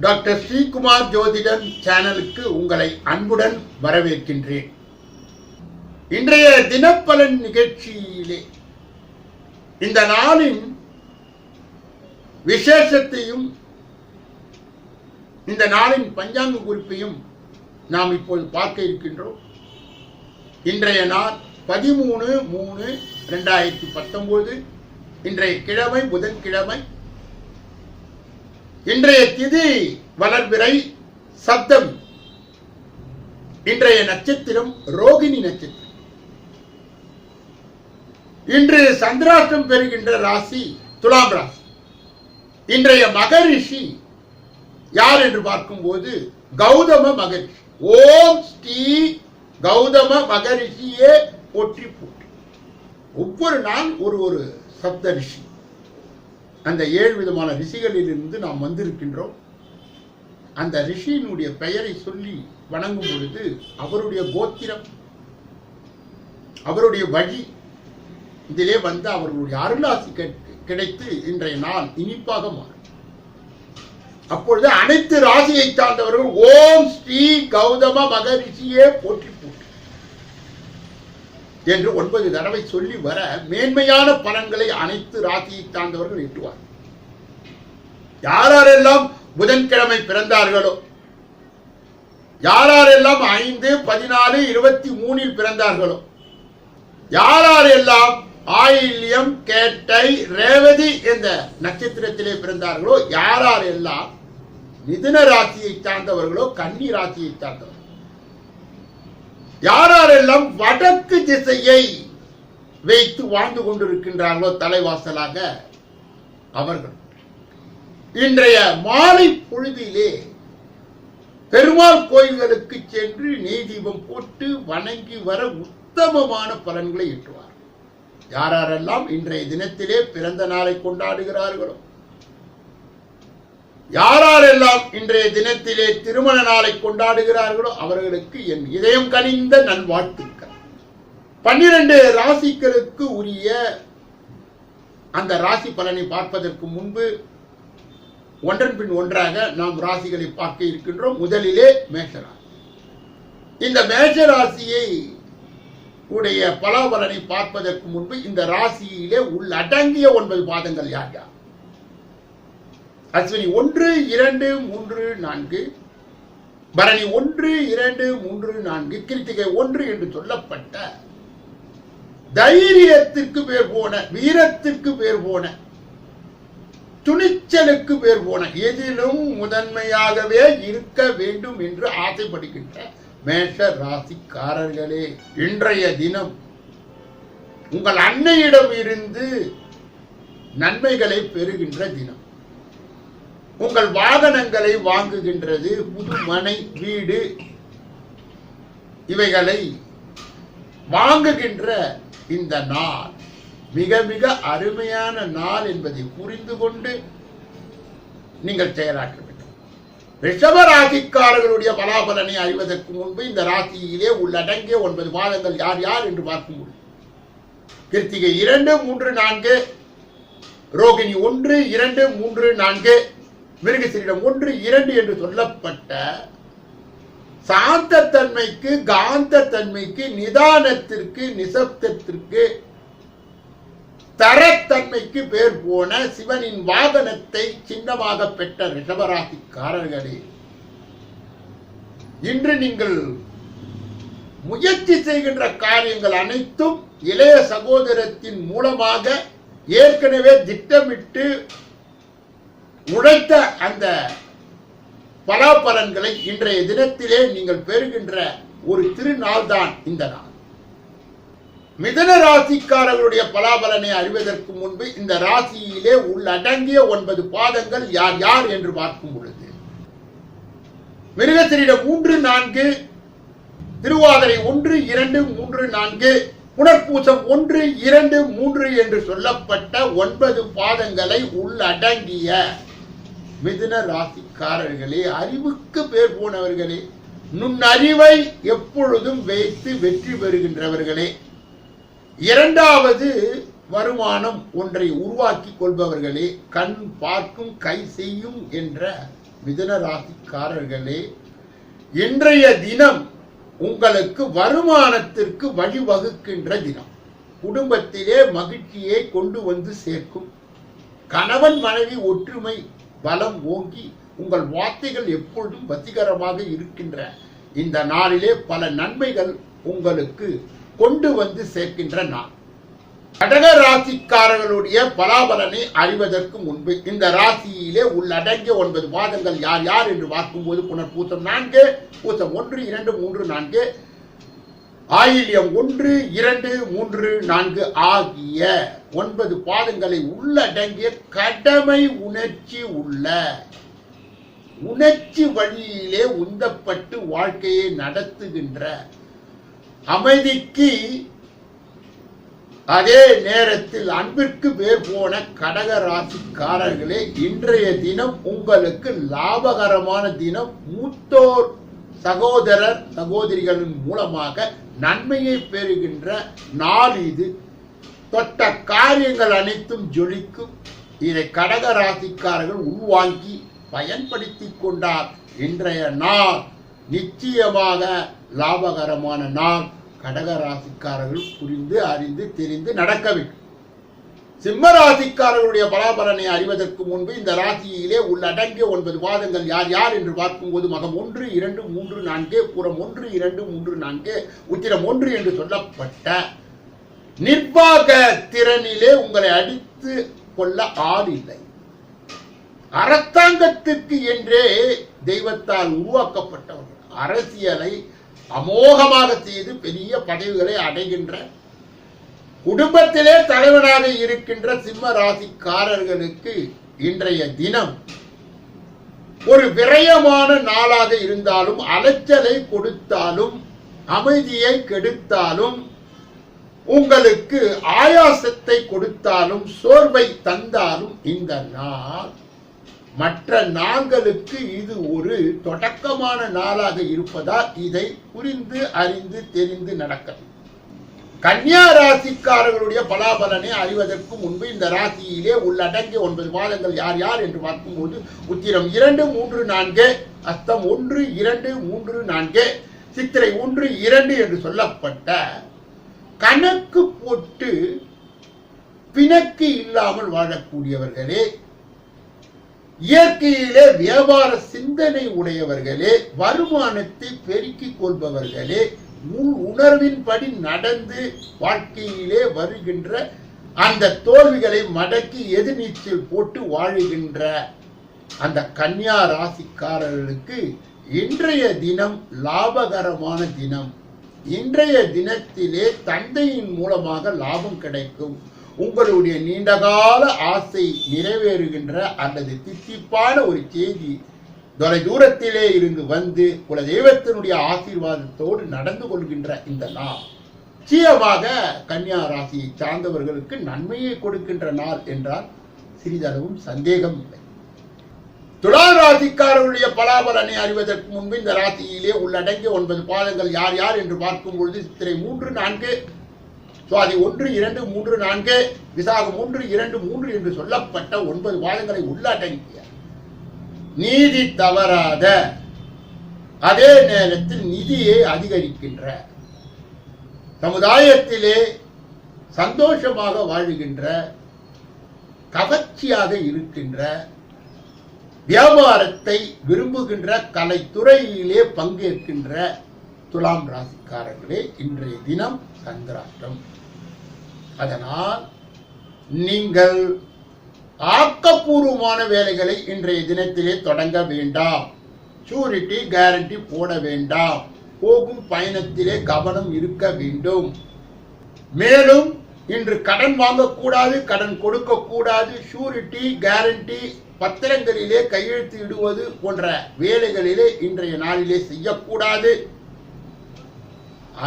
Doctor Sreekumar ஜோதிடன் சேனலுக்கு உங்களை அன்புடன் வரவேற்கின்றேன். இன்றைய தினப்பலன் நிகழ்ச்சியிலே இந்த நாளின் விசேஷத்தையும் இந்த நாளின் பஞ்சாங்க குறிப்பையும் நாம் இப்போது பார்க்க இருக்கின்றோம். இன்றைய நாள் 13/3/2019. இன்றைய கிழமை புதன்கிழமை. இன்றைய திதி வளர்பிறை சப்தமி. இன்றைய நட்சத்திரம் ரோகிணி நட்சத்திரம். இன்று சந்திராஷ்டம் பெறுகின்ற ராசி துலாம் ராசி. இன்றைய மகரிஷி யார் என்று பார்க்கும்போது கௌதம மகரிஷி. ஓம் ஸ்ரீ கௌதம மகரிஷியே போற்றி போற்றி. ஒவ்வொரு நாள் ஒரு சப்த ரிஷி. அந்த 7 விதமான ரிஷிகளில் இருந்து நாம் வந்திருக்கின்றோம். அந்த ரிஷியினுடைய பெயரை சொல்லி வணங்கும் பொழுது அவருடைய கோத்திரம், அவருடைய வழி இதிலே வந்து அவர்களுடைய அருளாசி கிடைத்து இன்றைய நாள் இனிப்பாக மாறும். அப்பொழுது அனைத்து ராசியை சார்ந்தவர்கள் ஓம் ஸ்ரீ கௌதம மகரிஷியே போற்றி போற்றி என்று 9 தடவை சொல்லி வர மேன்மையான பலன்களை அனைத்து ராசியை சார்ந்தவர்கள் எட்டுவார். யாரெல்லாம் புதன்கிழமை பிறந்தார்களோ, யாரெல்லாம் 5, 14, 23 பிறந்தார்களோ, யாரெல்லாம் ஆயில்யம், கேட்டை, ரேவதி என்ற நட்சத்திரத்திலே பிறந்தார்களோ, யாரெல்லாம் மிதுன ராசியை சார்ந்தவர்களோ, கன்னி ராசியை சார்ந்தவர்கள், யாரெல்லாம் வடக்கு திசையை வைத்து வாழ்ந்து கொண்டிருக்கின்றார்களோ தலைவாசலாக, அவர்கள் இன்றைய மாலை பொழுதிலே பெருமாள் கோயில்களுக்கு சென்று நெய் தீபம் போட்டு வணங்கி வர உத்தமமான பலன்களை ஈட்டுவார். யாரெல்லாம் இன்றைய தினத்திலே பிறந்த நாளை கொண்டாடுகிறார்களோ, யாரெல்லாம் இன்றைய தினத்திலே திருமண நாளை கொண்டாடுகிறார்களோ அவர்களுக்கு என் இதயம் கனிந்த நல்வாழ்த்துக்கள். 12 ராசிகளுக்கு உரிய அந்த ராசி பலனை பார்ப்பதற்கு முன்பு ஒன்றன் பின் ஒன்றாக நாம் ராசிகளை பார்க்க இருக்கின்றோம். முதலிலே மேஷராசி. இந்த மேஷராசியை உடைய பலாபலனை பார்ப்பதற்கு முன்பு இந்த ராசியிலே உள்ளடங்கிய 9 பாதங்கள் யார் யார்? அஸ்வினி 1, 2, 3, 4, பரணி 1, 2, 3, 4, கிருத்திகை 1 என்று சொல்லப்பட்ட தைரியத்திற்கு பேர் போன, வீரத்திற்கு பேர் போன, துணிச்சலுக்கு பேர் போன, எதிலும் முதன்மையாகவே இருக்க வேண்டும் என்று ஆசைப்படுகின்ற மேஷ ராசிக்காரர்களே, இன்றைய தினம் உங்கள் அன்னையிடம் இருந்து நன்மைகளை பெறுகின்ற தினம். உங்கள் வாகனங்களை வாங்குகின்றது, புது மனை, வீடு இவைகளை வாங்குகின்ற இந்த நாள் மிக மிக அருமையான நாள் என்பதை புரிந்து கொண்டு நீங்கள் செயலாற்ற வேண்டும். ரிஷப ராசிக்காரர்களுடைய பலாபலனை அறிவதற்கு முன்பு இந்த ராசியிலே உள்ளடங்கிய 9 பாதங்கள் யார் யார் என்று பார்க்க முடியும். கிருத்திகை 2, 3, 4, ரோகிணி 1, 2, 3, 4, மிருகசீரிடம் 1, 2 என்று சொல்லப்பட்ட சாந்த தன்மைக்கு, காந்த தன்மைக்கு, நிதானத்திற்கு, நிசப்தத்திற்கு, தரத்தன்மைக்கு பேர் போன சிவனின் வாகனத்தை சின்னமாக பெற்ற ரிஷபராசிக்காரர்களே, இன்று நீங்கள் முயற்சி செய்கின்ற காரியங்கள் அனைத்தும் இளைய சகோதரத்தின் மூலமாக ஏற்கனவே திட்டமிட்டு உழைத்த அந்த பலாபலன்களை இன்றைய தினத்திலே நீங்கள் பெறுகின்ற ஒரு திருநாள் தான் இந்த நாள். மிதுன ராசிக்காரர்களுடைய பலாபலனை அறிவதற்கு முன்பு இந்த ராசியிலே உள்ளடங்கிய 9 பாதங்கள் யார் யார் என்று பார்க்கும் பொழுது மிருகசீரிடம் 3, 4, திருவாதிரை 1, 2, 3, 4, புனர்பூசம் 1, 2, 3 என்று சொல்லப்பட்ட 9 பாதங்களை உள்ளடங்கிய மிதுன ராசிக்காரர்களே, அறிவுக்கு பேர் போனவர்களே, நுண்ணறிவை எப்பொழுதும் வைத்து வெற்றி பெறுகின்றவர்களே, இரண்டாவது வருமானம் ஒன்றை உருவாக்கி கொள்பவர்களே, கண் பார்க்கும் கை செய்யும் என்ற மிதுன ராசிக்காரர்களே, இன்றைய தினம் உங்களுக்கு வருமானத்திற்கு வழிவகுக்கின்ற தினம். குடும்பத்திலே மகிழ்ச்சியை கொண்டு வந்து சேர்க்கும். கணவன் மனைவி ஒற்றுமை பலம் ஓங்கி உங்கள் வார்த்தைகள் எப்பொழுதும் வசீகரமாக இருக்கின்ற இந்த நாளிலே பல நன்மைகள் உங்களுக்கு கொண்டு வந்து சேர்க்கின்ற நாள். கடக ராசிக்காரர்களுடைய பலாபலனை அறிவதற்கு முன்பு இந்த ராசியிலே உள்ளடங்கிய 9 பாதங்கள் யார் யார் என்று பார்க்கும்போது புனர்பூசம் 4, பூசம் 1, 2, 3, 4, ஆயில்யம் 1, 2, 3, 4 ஆகிய 9 பாதங்களை உள்ளடங்கிய கடமை உணர்ச்சி வழியிலே உந்தப்பட்டு வாழ்க்கையை நடத்துகின்ற, அமைதிக்கு அதே நேரத்தில் அன்பிற்கு பேர் போன கடக ராசிக்காரர்களே, இன்றைய தினம் உங்களுக்கு லாபகரமான தினம். மூத்தோர் சகோதரர் சகோதரிகளின் மூலமாக நன்மையை பெறுகின்ற நாள் இது. தொட்ட காரியங்கள் அனைத்தும் ஜொலிக்கும். இதை கடக ராசிக்காரர்கள் உள்வாங்கி பயன்படுத்திக் கொண்டார். இன்றைய நாள் நிச்சயமாக லாபகரமான நாள். கடக ராசிக்காரர்கள் புரிந்து அறிந்து தெரிந்து நடக்க வேண்டும். சிம்ம ராசிக்காரர்களுடைய பலாபலனை அறிவதற்கு முன்பு இந்த ராசியிலே உள்ளடங்கிய 9 பாதங்கள் யார் யார் என்று பார்க்கும்போது மகம் 1, 2, 3, 4, புறம் 1, 2, 3, 4, உத்திரம் 1 என்று சொல்லப்பட்ட நிர்வாக திறனிலே உங்களை அடித்து கொள்ள ஆள் இல்லை. அரசாங்கத்திற்கு என்றே தெய்வத்தால் உருவாக்கப்பட்டவர்கள் அரசியலை அமோகமாக செய்து பெரிய பதவிகளை அடைகின்ற, குடும்பத்திலே தலைவனாக இருக்கின்ற சிம்ம ராசிக்காரர்களுக்கு இன்றைய தினம் ஒரு விரயமான நாளாக இருந்தாலும், அலைச்சலை கொடுத்தாலும், அமைதியை கெடுத்தாலும், உங்களுக்கு ஆயாசத்தை கொடுத்தாலும், சோர்வை தந்தாலும், இந்த நாள் மற்ற நாள்களுக்கு இது ஒரு தொடக்கமான நாளாக இருப்பதால் இதை புரிந்து அறிந்து தெரிந்து நடக்க. கன்னியா ராசிக்காரர்களுடைய பலாபலனை அறிவதற்கு முன்பு இந்த ராசியிலே உள்ளடங்கிய 9 பாதங்கள் யார் யார் என்று பார்க்கும்போது உத்திரம் 2, 3, 4, அஸ்தம் 1, 2, 3, 4, சித்திரை 1, 2 என்று சொல்லப்பட்ட கணக்கு போட்டு பிணக்கு இல்லாமல் வாழக்கூடியவர்களே, இயற்கையிலே வியாபார சிந்தனை உடையவர்களே, வருமானத்தை பெருக்கிக் கொள்பவர்களே, உணர்வின்படி நடந்து வாழ்க்கையிலே வருகின்ற அந்த தோல்விகளை மடக்கி எதிர்நீச்சல் போட்டு வாழுகின்ற அந்த கன்னியா ராசிக்காரர்களுக்கு இன்றைய தினம் லாபகரமான தினம். இன்றைய தினத்திலே தந்தையின் மூலமாக லாபம் கிடைக்கும். உங்களுடைய நீண்டகால ஆசை நிறைவேறுகின்ற அல்லது தித்திப்பான ஒரு செய்தி தொலை தூரத்திலே இருந்து வந்து குல தெய்வத்தினுடைய ஆசீர்வாதத்தோடு நடந்து கொள்கின்ற இந்த நாள் நிச்சயமாக கன்னியா ராசியை சார்ந்தவர்களுக்கு நன்மையை கொடுக்கின்ற நாள் என்றால் சிறிதளவும் சந்தேகம் இல்லை. துலா ராசிக்காரர்களுடைய பலாபலனை அறிவதற்கு முன்பு இந்த ராசியிலே உள்ளடங்கிய 9 பாதங்கள் யார் யார் என்று பார்க்கும் பொழுது சித்திரை 3, 4, சுவாதி 1, 2, 3, 4, விசாகம் 1, 2, 3 என்று சொல்லப்பட்ட 9 பாதங்களை உள்ளடங்கிய, நீதி தவறாத, அதே நேரத்தில் நிதியை அதிகரிக்கின்ற, சமுதாயத்திலே சந்தோஷமாக வாழுகின்ற, கவர்ச்சியாக இருக்கின்ற, வியாபாரத்தை விரும்புகின்ற, கலைத்துறையிலே பங்கேற்கின்ற துலாம் ராசிக்காரர்களே, இன்றைய தினம் சந்திராஷ்டம். அதனால் நீங்கள் ஆக்கப்பூர்வமான வேலைகளை இன்றைய தினத்திலே தொடங்க வேண்டாம். ஷூரிட்டி கேரண்டி போட வேண்டாம். போகும் பயணத்திலே கவனம் இருக்க வேண்டும். மேலும் இன்று கடன் வாங்கக்கூடாது, கடன் கொடுக்கக்கூடாது, ஷூரிட்டி கேரண்டி பத்திரங்களிலே கையெழுத்து இடுவது போன்ற வேலைகளிலே இன்றைய நாளிலே செய்யக்கூடாது.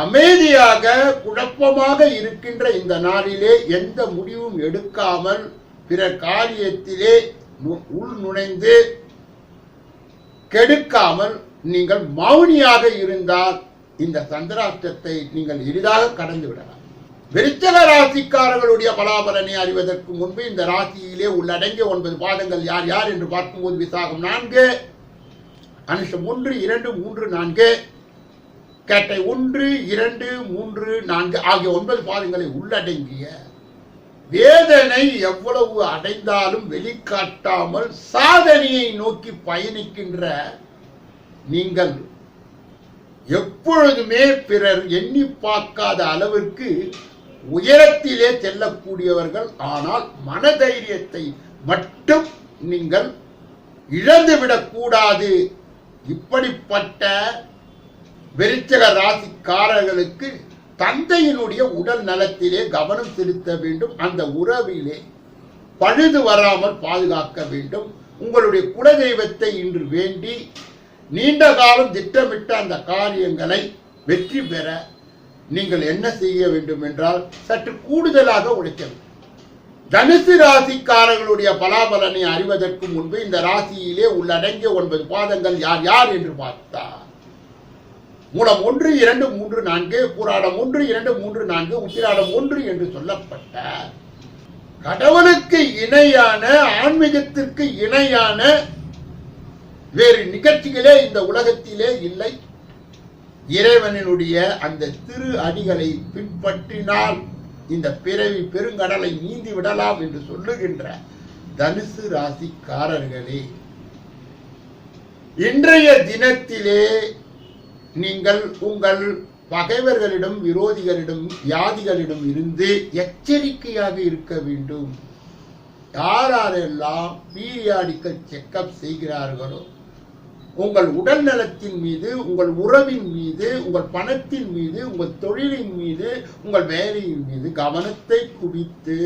அமைதியாக குழப்பமாக இருக்கின்ற இந்த நாளிலே எந்த முடிவும் எடுக்காமல் பிறர் காரியத்திலே உள் நுழைந்து கெடுக்காமல் நீங்கள் மௌனியாக இருந்தால் இந்த சந்திராஷ்டத்தை நீங்கள் எளிதாக கடந்து விடலாம். விருச்சிக ராசிக்காரர்களுடைய பலாபலனை அறிவதற்கு முன்பு இந்த ராசியிலே உள்ளடங்கிய 9 பாதங்கள் யார் யார் என்று பார்க்கும்போது விசாகம் 4, அனுஷம் 1, 2, 3, 4, கேட்டை 1, 2, 3, 4 ஆகிய 9 பாதங்களை உள்ளடங்கிய வேதனை எவ்வளவு அடைந்தாலும் வெளிக்காட்டாமல் சாதனையை நோக்கி பயணிக்கின்ற நீங்கள் எப்பொழுதுமே பிறர் எண்ணி பார்க்காத அளவிற்கு உயரத்திலே செல்லக்கூடியவர்கள். ஆனால் மனதைரியத்தை மட்டும் நீங்கள் இழந்துவிடக் கூடாது. இப்படிப்பட்ட விருச்சிக ராசிக்காரர்களுக்கு தந்தையினுடைய உடல் நலத்திலே கவனம் செலுத்த வேண்டும். அந்த உறவிலே பழுது வராமல் பாதுகாக்க வேண்டும். உங்களுடைய குலதெய்வத்தை இன்று வேண்டி நீண்ட காலம் திட்டமிட்ட அந்த காரியங்களை வெற்றி பெற நீங்கள் என்ன செய்ய வேண்டும் என்றால் சற்று கூடுதலாக உழைக்க வேண்டும். தனுசு ராசிக்காரர்களுடைய பலாபலனை அறிவதற்கு முன்பு இந்த ராசியிலே உள்ளடங்கிய 9 பாதங்கள் யார் யார் என்று பார்த்தார். மூலம் 1, 2, 3, 4, பூராடம் 1, 2, 3, 4, உத்திராடம் 1 என்று சொல்லப்பட்ட கடவுளுக்கு இணையான ஆன்மீகத்திற்கு இணையான வேறு நிகழ்ச்சிகளே இந்த உலகத்திலே இல்லை. இறைவனுடைய அந்த திரு அடிகளை பின்பற்றினால் இந்த பிறவி பெருங்கடலை நீந்தி விடலாம் என்று சொல்லுகின்ற தனுசு ராசிக்காரர்களே, இன்றைய தினத்திலே நீங்கள் உங்கள் பகைவர்களிடம், விரோதிகளிடம், வியாதிகளிடம் இருந்து எச்சரிக்கையாக இருக்க வேண்டும். யாரெல்லாம் பீரியாடிக்கல் செக்கப் செய்கிறார்களோ உங்கள் உடல் நலத்தின் மீது, உங்கள் உறவின் மீது, உங்கள் பணத்தின் மீது, உங்கள் தொழிலின் மீது, உங்கள் வேலையின் மீது கவனத்தை குவித்து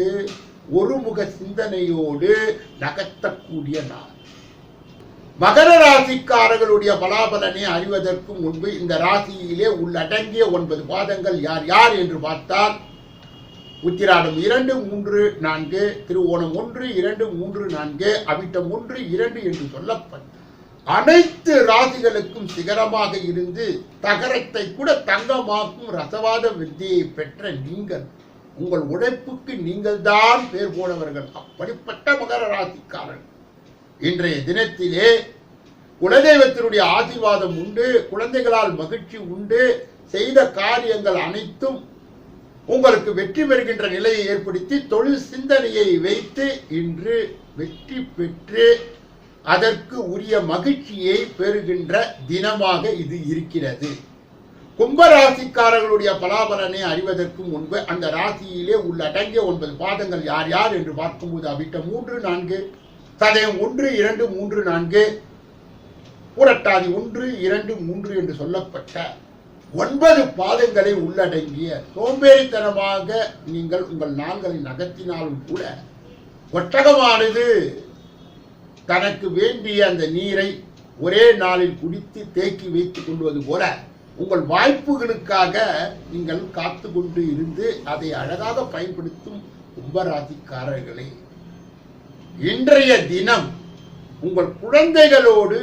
ஒருமுக சிந்தனையோடு நகர்த்தக்கூடிய நாள். மகர ராசிக்காரர்களுடைய பலாபலனை அறிவதற்கு முன்பு இந்த ராசியிலே உள்ளடங்கிய 9 பாதங்கள் யார் யார் என்று பார்த்தால் உத்திராடம் 2, 3, 4, திருவோணம் 1, 2, 3, 4, அவிட்டம் 1, 2 என்று சொல்லப்பட்ட அனைத்து ராசிகளுக்கும் சிகரமாக இருந்து தகரத்தை கூட தங்கமாக்கும் ரசவாத வித்தியை பெற்ற நீங்கள், உங்கள் உழைப்புக்கு நீங்கள் தான் பேர் போனவர்கள். அப்படிப்பட்ட மகர ராசிக்காரர்கள் இன்றைய தினத்திலே குலதெய்வத்தினுடைய ஆசீர்வாதம் உண்டு, குழந்தைகளால் மகிழ்ச்சி உண்டு, செய்த காரியங்கள் அனைத்தும் உங்களுக்கு வெற்றி பெறுகின்ற நிலையை ஏற்படுத்தி தொழில் சிந்தனையை வைத்து இன்று வெற்றி பெற்று அதற்கு உரிய மகிழ்ச்சியை பெறுகின்ற தினமாக இது இருக்கிறது. கும்பராசிக்காரர்களுடைய பலாபலனை அறிவதற்கு முன்பு அந்த ராசியிலே உள்ளடங்கிய 9 பாதங்கள் யார் யார் என்று பார்க்கும்போது அவிட்டம் 3, 4, சதயம் 1, 2, 3, 4, புரட்டாதி 1, 2, 3 என்று சொல்லப்பட்ட 9 பாதங்களை உள்ளடங்கிய சோம்பேறித்தனமாக நீங்கள் உங்கள் நாள்களை நகர்த்தினாலும் கூட ஒட்டகமானது தனக்கு வேண்டிய அந்த நீரை ஒரே நாளில் குடித்து தேக்கி வைத்துக் கொள்வது போல உங்கள் வாய்ப்புகளுக்காக நீங்கள் காத்து கொண்டு இருந்து அதை அழகாக பயன்படுத்தும் கும்பராசிக்காரர்களே, இன்றைய தினம் உங்கள் குழந்தைகளோடு,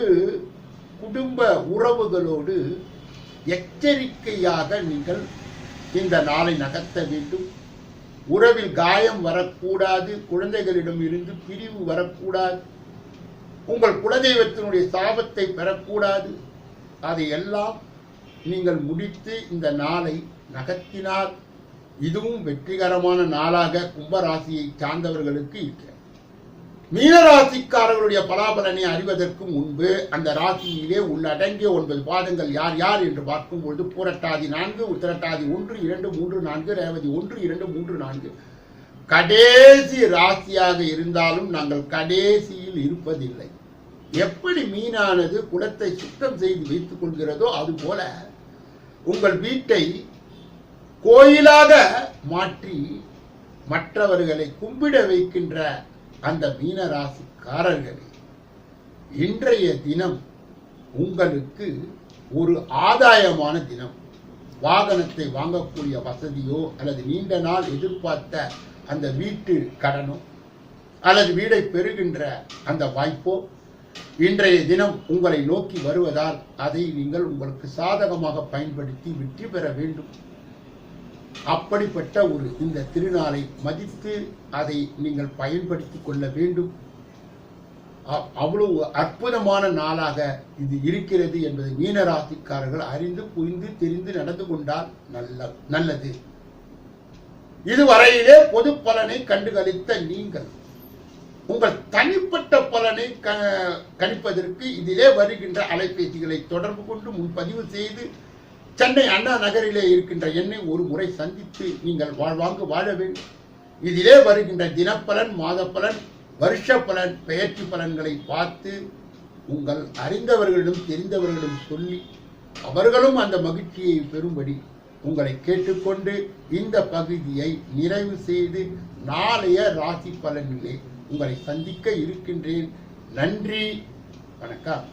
குடும்ப உறவுகளோடு எச்சரிக்கையாக நீங்கள் இந்த நாளை நகர்த்த வேண்டும். உறவில் காயம் வரக்கூடாது, குழந்தைகளிடம் இருந்து பிரிவு வரக்கூடாது, உங்கள் குலதெய்வத்தினுடைய சாபத்தை பெறக்கூடாது. அதையெல்லாம் நீங்கள் முடித்து இந்த நாளை நகர்த்தினால் இதுவும் வெற்றிகரமான நாளாக கும்பராசியை சார்ந்தவர்களுக்கு இருக்கிறது. மீனராசிக்காரர்களுடைய பலாபலனை அறிவதற்கு முன்பு அந்த ராசியிலே உள்ளடங்கிய 9 பாதங்கள் யார் யார் என்று பார்க்கும்பொழுது பூரட்டாதி 4, உத்திரட்டாதி 1, 2, 3, 4, ரேவதி 1, 2, 3, 4 கடைசி ராசியாக இருந்தாலும் நாங்கள் கடைசியில் இருப்பதில்லை. எப்படி மீனானது குளத்தை சுத்தம் செய்து வைத்துக் கொள்கிறதோ அதுபோல உங்கள் வீட்டை கோயிலாக மாற்றி மற்றவர்களை கும்பிட வைக்கின்ற அந்த மீன ராசிக்காரர்களே, இன்றைய தினம் உங்களுக்கு ஒரு ஆதாயமான தினம். வாகனத்தை வாங்கக்கூடிய வசதியோ அல்லது நீண்ட நாள் எதிர்பார்த்த அந்த வீட்டு கடனோ அல்லது வீடை பெறுகின்ற அந்த வாய்ப்போ இன்றைய தினம் உங்களை நோக்கி வருவதால் அதை நீங்கள் உங்களுக்கு சாதகமாக பயன்படுத்தி வெற்றி பெற வேண்டும். அப்படிப்பட்ட ஒரு இந்த திருநாளை மதித்து அதை நீங்கள் பயன்படுத்திக் கொள்ள வேண்டும். அவ்வளவு அற்புதமான நாளாக இது இருக்கிறது என்பதை மீனராசிக்காரர்கள் அறிந்து புரிந்து தெரிந்து நடந்து கொண்டால் நல்லது. இதுவரையிலே பொது பலனை கண்டுகளித்த நீங்கள் உங்கள் தனிப்பட்ட பலனை கணிப்பதற்கு இதிலே வருகின்ற அலைபேசிகளை தொடர்பு கொண்டு முன்பதிவு செய்து சென்னை அண்ணா நகரிலே இருக்கின்ற என்னை ஒரு முறை சந்தித்து நீங்கள் வாழ்வாங்கு வாழ வேண்டும். இதிலே வருகின்ற தினப்பலன், மாத பலன், வருஷ பலன், பெயர்ச்சி பலன்களை பார்த்து உங்கள் அறிந்தவர்களிடம் தெரிந்தவர்களிடம் சொல்லி அவர்களும் அந்த மகிழ்ச்சியை பெறும்படி உங்களை கேட்டுக்கொண்டு இந்த பகுதியை நிறைவு செய்து நாளைய ராசி பலனிலே உங்களை சந்திக்க இருக்கின்றேன். நன்றி, வணக்கம்.